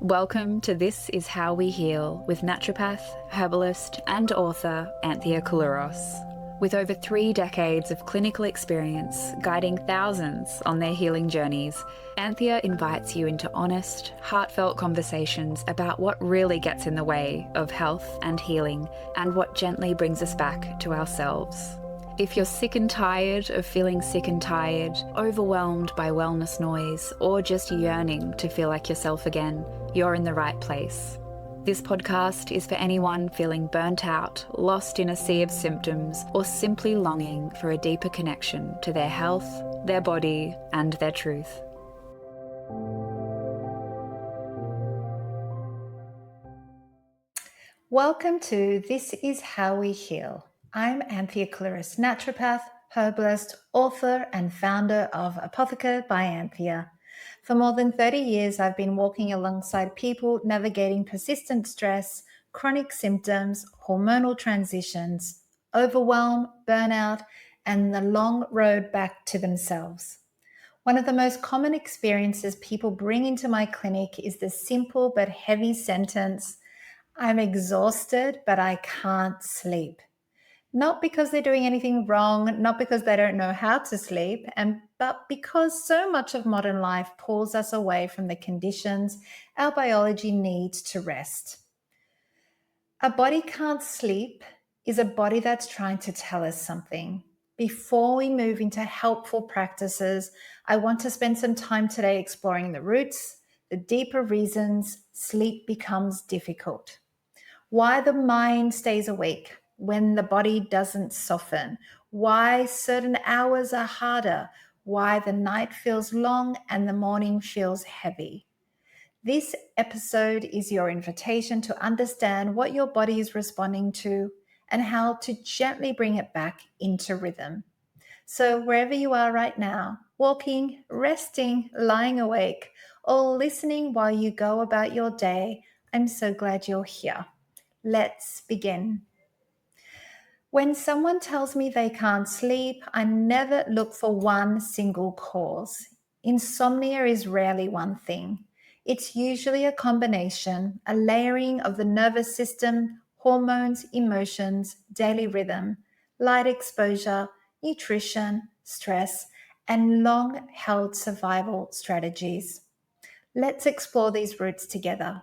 Welcome to This Is How We Heal with naturopath, herbalist, and author Anthea Koulouros. With over 3 decades of clinical experience guiding thousands on their healing journeys, Anthea invites you into honest, heartfelt conversations about what really gets in the way of health and healing and what gently brings us back to ourselves. If you're sick and tired of feeling sick and tired, overwhelmed by wellness noise, or just yearning to feel like yourself again, you're in the right place. This podcast is for anyone feeling burnt out, lost in a sea of symptoms, or simply longing for a deeper connection to their health, their body, and their truth. Welcome to This Is How We Heal. I'm Anthea Koulouros, naturopath, herbalist, author, and founder of Apotheca by Anthea. For more than 30 years, I've been walking alongside people navigating persistent stress, chronic symptoms, hormonal transitions, overwhelm, burnout, and the long road back to themselves. One of the most common experiences people bring into my clinic is the simple but heavy sentence, "I'm exhausted, but I can't sleep." Not because they're doing anything wrong, not because they don't know how to sleep, but because so much of modern life pulls us away from the conditions our biology needs to rest. A body can't sleep is a body that's trying to tell us something. Before we move into helpful practices, I want to spend some time today exploring the roots, the deeper reasons sleep becomes difficult. Why the mind stays awake when the body doesn't soften, why certain hours are harder, why the night feels long and the morning feels heavy. This episode is your invitation to understand what your body is responding to and how to gently bring it back into rhythm. So wherever you are right now, walking, resting, lying awake, or listening while you go about your day, I'm so glad you're here. Let's begin. When someone tells me they can't sleep, I never look for one single cause. Insomnia is rarely one thing. It's usually a combination, a layering of the nervous system, hormones, emotions, daily rhythm, light exposure, nutrition, stress, and long-held survival strategies. Let's explore these roots together.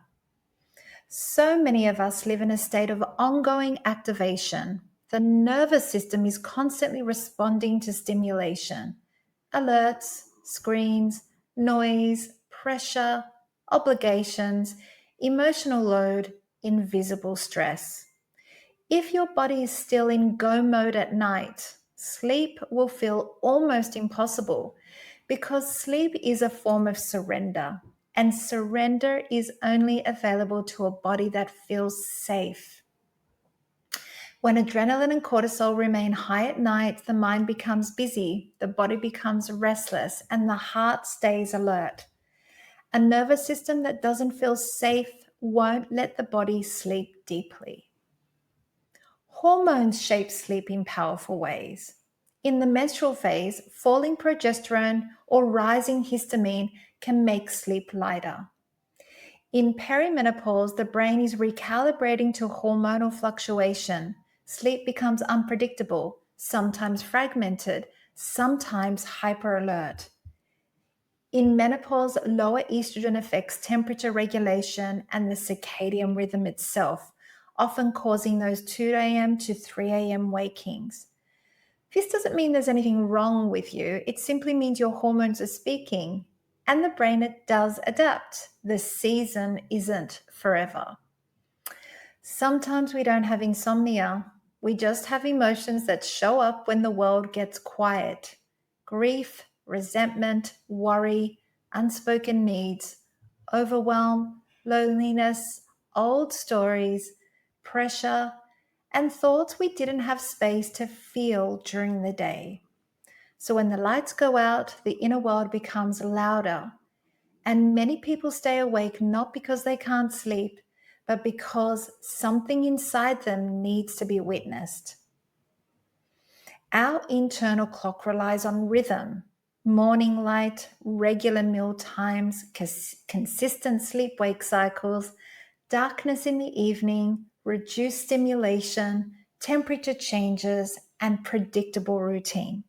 So many of us live in a state of ongoing activation. The nervous system is constantly responding to stimulation, alerts, screens, noise, pressure, obligations, emotional load, invisible stress. If your body is still in go mode at night, sleep will feel almost impossible because sleep is a form of surrender, and surrender is only available to a body that feels safe. When adrenaline and cortisol remain high at night, the mind becomes busy, the body becomes restless, and the heart stays alert. A nervous system that doesn't feel safe won't let the body sleep deeply. Hormones shape sleep in powerful ways. In the menstrual phase, falling progesterone or rising histamine can make sleep lighter. In perimenopause, the brain is recalibrating to hormonal fluctuation. Sleep becomes unpredictable, sometimes fragmented, sometimes hyperalert. In menopause, lower estrogen affects temperature regulation and the circadian rhythm itself, often causing those 2 a.m. to 3 a.m. wakings. This doesn't mean there's anything wrong with you. It simply means your hormones are speaking, and the brain does adapt. The season isn't forever. Sometimes we don't have insomnia. We just have emotions that show up when the world gets quiet. Grief, resentment, worry, unspoken needs, overwhelm, loneliness, old stories, pressure, and thoughts we didn't have space to feel during the day. So when the lights go out, the inner world becomes louder. And many people stay awake not because they can't sleep, but because something inside them needs to be witnessed. Our internal clock relies on rhythm. Morning light, regular meal times, consistent sleep-wake cycles, darkness in the evening, reduced stimulation, temperature changes, and predictable routine.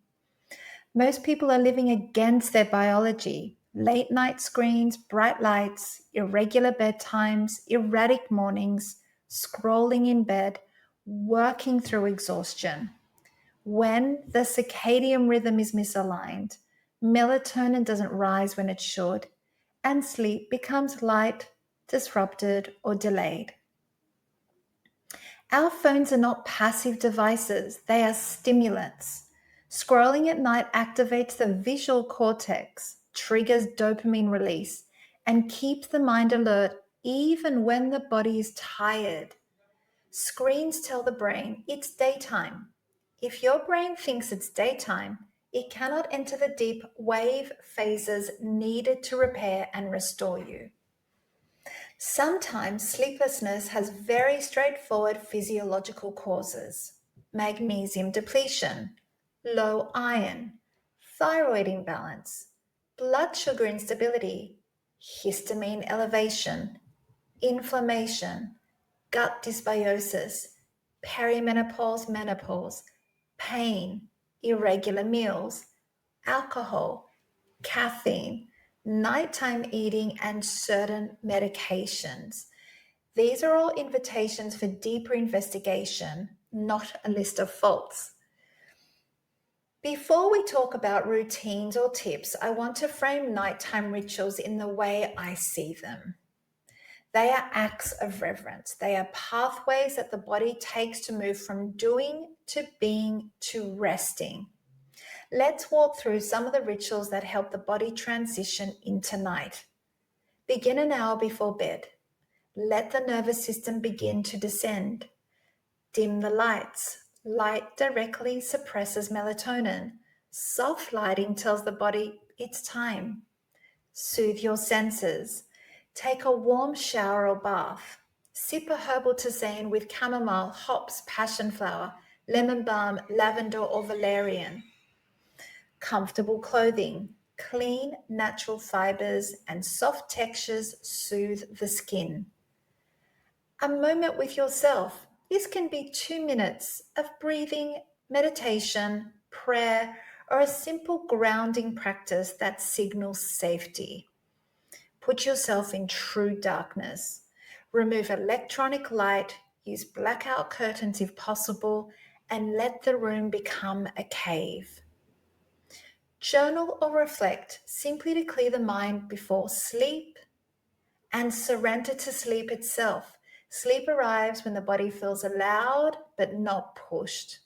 Most people are living against their biology. Late night screens, bright lights, irregular bedtimes, erratic mornings, scrolling in bed, working through exhaustion. When the circadian rhythm is misaligned, melatonin doesn't rise when it should, and sleep becomes light, disrupted, or delayed. Our phones are not passive devices, they are stimulants. Scrolling at night activates the visual cortex, triggers dopamine release, and keeps the mind alert even when the body is tired. Screens tell the brain it's daytime. If your brain thinks it's daytime, it cannot enter the deep wave phases needed to repair and restore you. Sometimes sleeplessness has very straightforward physiological causes: magnesium depletion, low iron, thyroid imbalance, blood sugar instability, histamine elevation, inflammation, gut dysbiosis, perimenopause, menopause, pain, irregular meals, alcohol, caffeine, nighttime eating, and certain medications. These are all invitations for deeper investigation, not a list of faults. Before we talk about routines or tips, I want to frame nighttime rituals in the way I see them. They are acts of reverence. They are pathways that the body takes to move from doing to being to resting. Let's walk through some of the rituals that help the body transition into night. Begin an hour before bed. Let the nervous system begin to descend. Dim the lights. Light directly suppresses melatonin. Soft lighting tells the body it's time. Soothe your senses. Take a warm shower or bath. Sip a herbal tisane with chamomile, hops, passion flower, lemon balm, lavender, or valerian. Comfortable clothing. Clean, natural fibers and soft textures soothe the skin. A moment with yourself. This can be 2 minutes of breathing, meditation, prayer, or a simple grounding practice that signals safety. Put yourself in true darkness. Remove electronic light, use blackout curtains if possible, and let the room become a cave. Journal or reflect simply to clear the mind before sleep and surrender to sleep itself. Sleep arrives when the body feels allowed but not pushed.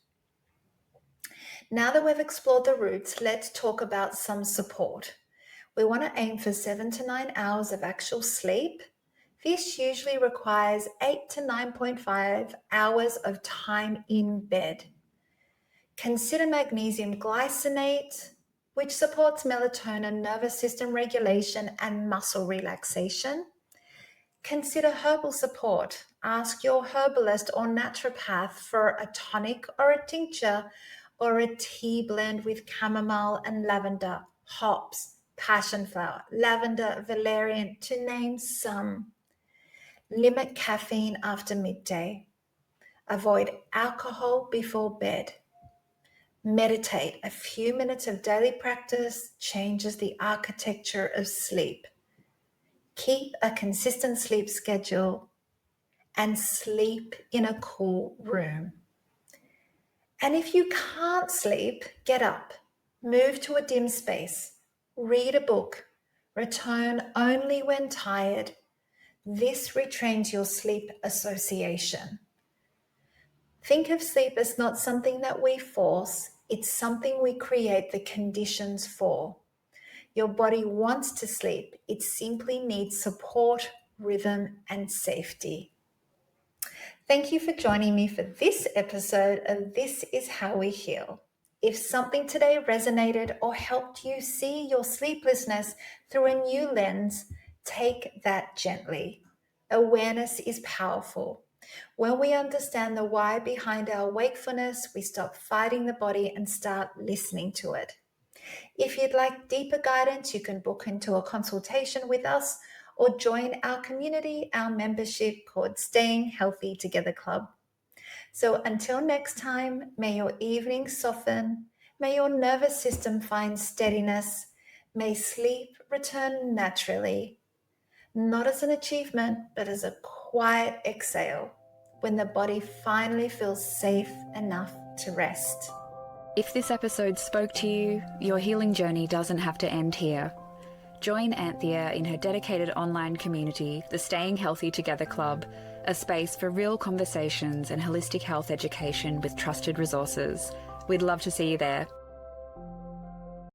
Now that we've explored the roots, let's talk about some support. We want to aim for 7 to 9 hours of actual sleep. This usually requires 8 to 9.5 hours of time in bed. Consider magnesium glycinate, which supports melatonin, nervous system regulation, and muscle relaxation. Consider herbal support. Ask your herbalist or naturopath for a tonic or a tincture or a tea blend with chamomile and lavender, hops, passion flower, lavender, valerian, to name some. Limit caffeine after midday. Avoid alcohol before bed. Meditate. A few minutes of daily practice changes the architecture of sleep. Keep a consistent sleep schedule and sleep in a cool room. And if you can't sleep, get up, move to a dim space, read a book, return only when tired. This retrains your sleep association. Think of sleep as not something that we force, it's something we create the conditions for. Your body wants to sleep, it simply needs support, rhythm, and safety. Thank you for joining me for this episode of This Is How We Heal. If something today resonated or helped you see your sleeplessness through a new lens, take that gently. Awareness is powerful. When we understand the why behind our wakefulness, we stop fighting the body and start listening to it. If you'd like deeper guidance, you can book into a consultation with us or join our community, our membership called Staying Healthy Together Club. So until next time, may your evening soften, may your nervous system find steadiness, may sleep return naturally, not as an achievement, but as a quiet exhale when the body finally feels safe enough to rest. If this episode spoke to you, your healing journey doesn't have to end here. Join Anthea in her dedicated online community, the Staying Healthy Together Club, a space for real conversations and holistic health education with trusted resources. We'd love to see you there.